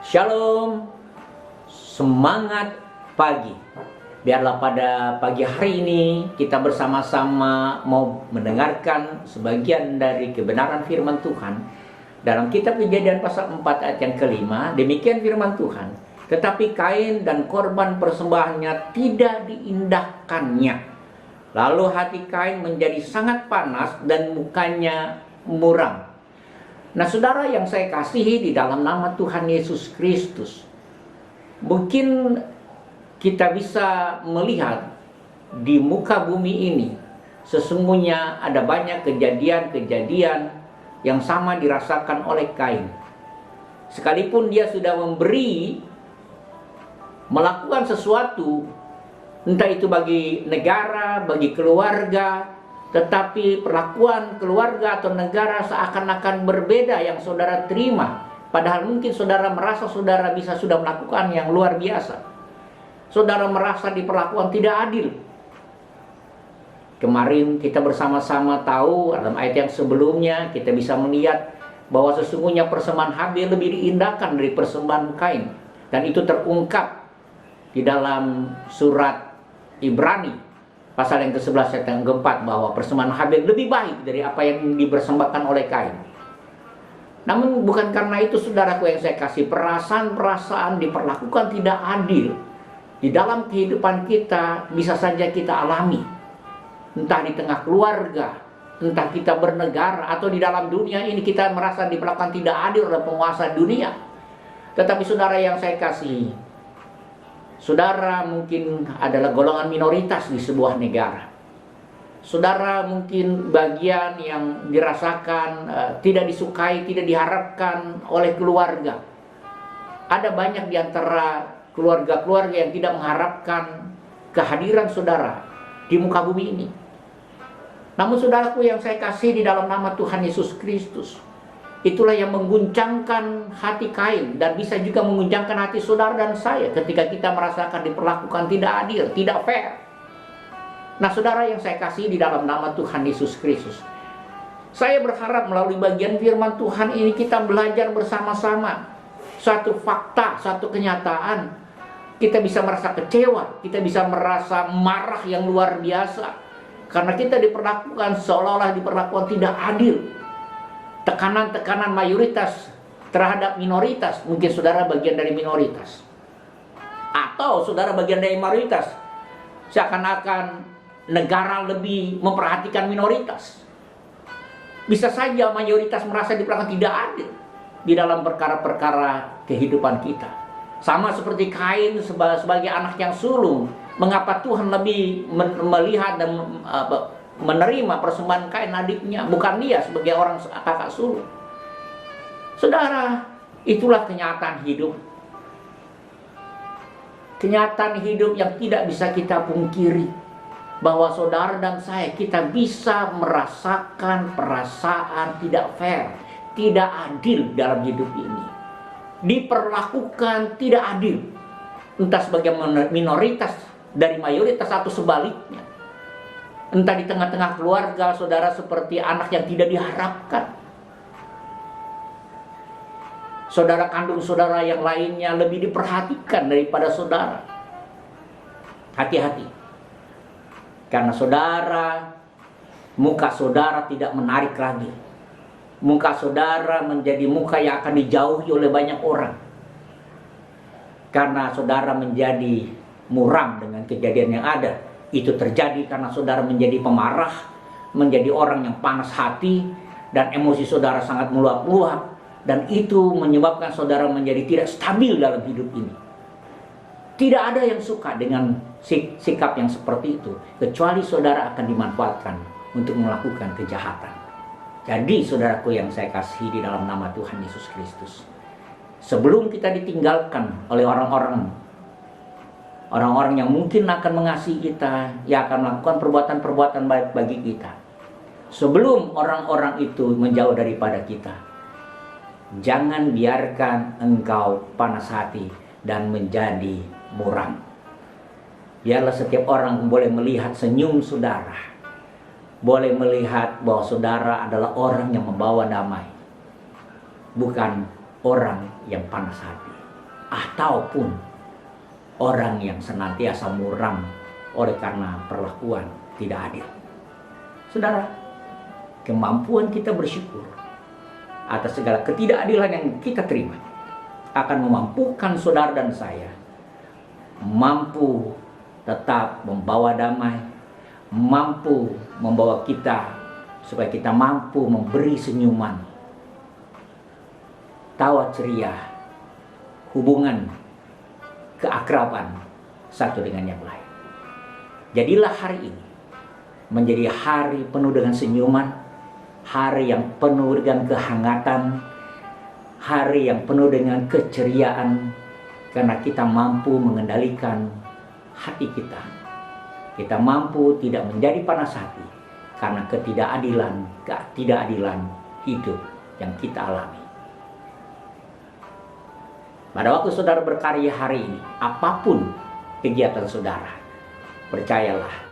Shalom, semangat pagi. Biarlah pada pagi hari ini kita bersama-sama mau mendengarkan sebagian dari kebenaran firman Tuhan. Dalam kitab Kejadian pasal 4 ayat yang kelima, demikian firman Tuhan. Tetapi Kain dan korban persembahannya tidak diindahkannya. Lalu hati Kain menjadi sangat panas dan mukanya muram. Nah, saudara yang saya kasihi di dalam nama Tuhan Yesus Kristus, mungkin kita bisa melihat di muka bumi ini sesungguhnya ada banyak kejadian-kejadian yang sama dirasakan oleh Kain. Sekalipun dia sudah melakukan sesuatu, entah itu bagi negara, bagi keluarga, tetapi perlakuan keluarga atau negara seakan-akan berbeda yang saudara terima. Padahal mungkin saudara merasa saudara bisa sudah melakukan yang luar biasa. Saudara merasa diperlakukan tidak adil. Kemarin kita bersama-sama tahu dalam ayat yang sebelumnya kita bisa melihat bahwa sesungguhnya persembahan Habil lebih diindahkan dari persembahan Kain. Dan itu terungkap di dalam surat Ibrani pasal yang ke-11 ayat yang ke-4 bahwa persembahan Habil lebih baik dari apa yang dipersembahkan oleh Kain. Namun bukan karena itu saudaraku yang saya kasih, perasaan-perasaan diperlakukan tidak adil di dalam kehidupan kita bisa saja kita alami. Entah di tengah keluarga, entah kita bernegara, atau di dalam dunia ini kita merasa diperlakukan tidak adil oleh penguasa dunia. Tetapi saudara yang saya kasih, saudara mungkin adalah golongan minoritas di sebuah negara. Saudara mungkin bagian yang dirasakan tidak disukai, tidak diharapkan oleh keluarga. Ada banyak di antara keluarga-keluarga yang tidak mengharapkan kehadiran saudara di muka bumi ini. Namun saudaraku yang saya kasih di dalam nama Tuhan Yesus Kristus, itulah yang mengguncangkan hati Kain dan bisa juga mengguncangkan hati saudara dan saya ketika kita merasakan diperlakukan tidak adil, tidak fair. Nah, saudara yang saya kasih di dalam nama Tuhan Yesus Kristus, saya berharap melalui bagian firman Tuhan ini kita belajar bersama-sama satu fakta, satu kenyataan. Kita bisa merasa kecewa, kita bisa merasa marah yang luar biasa karena kita diperlakukan seolah-olah diperlakukan tidak adil. Tekanan-tekanan mayoritas terhadap minoritas. Mungkin saudara bagian dari minoritas, atau saudara bagian dari mayoritas. Seakan-akan negara lebih memperhatikan minoritas. Bisa saja mayoritas merasa diperlakukan tidak adil di dalam perkara-perkara kehidupan kita. Sama seperti Kain sebagai anak yang sulung. Mengapa Tuhan lebih melihat dan menerima persembahan Kain adiknya, bukan dia sebagai orang kakak sulung? Saudara, itulah kenyataan hidup. Kenyataan hidup yang tidak bisa kita pungkiri. Bahwa saudara dan saya, kita bisa merasakan perasaan tidak fair, tidak adil dalam hidup ini. Diperlakukan tidak adil. Entah sebagai minoritas dari mayoritas atau sebaliknya. Entah di tengah-tengah keluarga, saudara seperti anak yang tidak diharapkan. Saudara kandung saudara yang lainnya lebih diperhatikan daripada saudara. Hati-hati. Karena saudara, muka saudara tidak menarik lagi. Muka saudara menjadi muka yang akan dijauhi oleh banyak orang. Karena saudara menjadi muram dengan kejadian yang ada. Itu terjadi karena saudara menjadi pemarah, menjadi orang yang panas hati, dan emosi saudara sangat meluap-luap, dan itu menyebabkan saudara menjadi tidak stabil dalam hidup ini. Tidak ada yang suka dengan sikap yang seperti itu, kecuali saudara akan dimanfaatkan untuk melakukan kejahatan. Jadi saudaraku yang saya kasihi di dalam nama Tuhan Yesus Kristus, sebelum kita ditinggalkan oleh orang-orang yang mungkin akan mengasihi kita, yang akan melakukan perbuatan-perbuatan baik bagi kita, sebelum orang-orang itu menjauh daripada kita, jangan biarkan engkau panas hati dan menjadi muram. Biarlah setiap orang boleh melihat senyum saudara, boleh melihat bahwa saudara adalah orang yang membawa damai, bukan orang yang panas hati. ataupun orang yang senantiasa muram oleh karena perlakuan tidak adil. Saudara, kemampuan kita bersyukur atas segala ketidakadilan yang kita terima akan memampukan saudara dan saya mampu tetap membawa damai, mampu membawa kita supaya kita mampu memberi senyuman, tawa ceria, hubungan, keakraban satu dengan yang lain. Jadilah hari ini menjadi hari penuh dengan senyuman, hari yang penuh dengan kehangatan, hari yang penuh dengan keceriaan, karena kita mampu mengendalikan hati kita. Kita mampu tidak menjadi panas hati karena ketidakadilan hidup yang kita alami. Pada waktu saudara berkarya hari ini, apapun kegiatan saudara, percayalah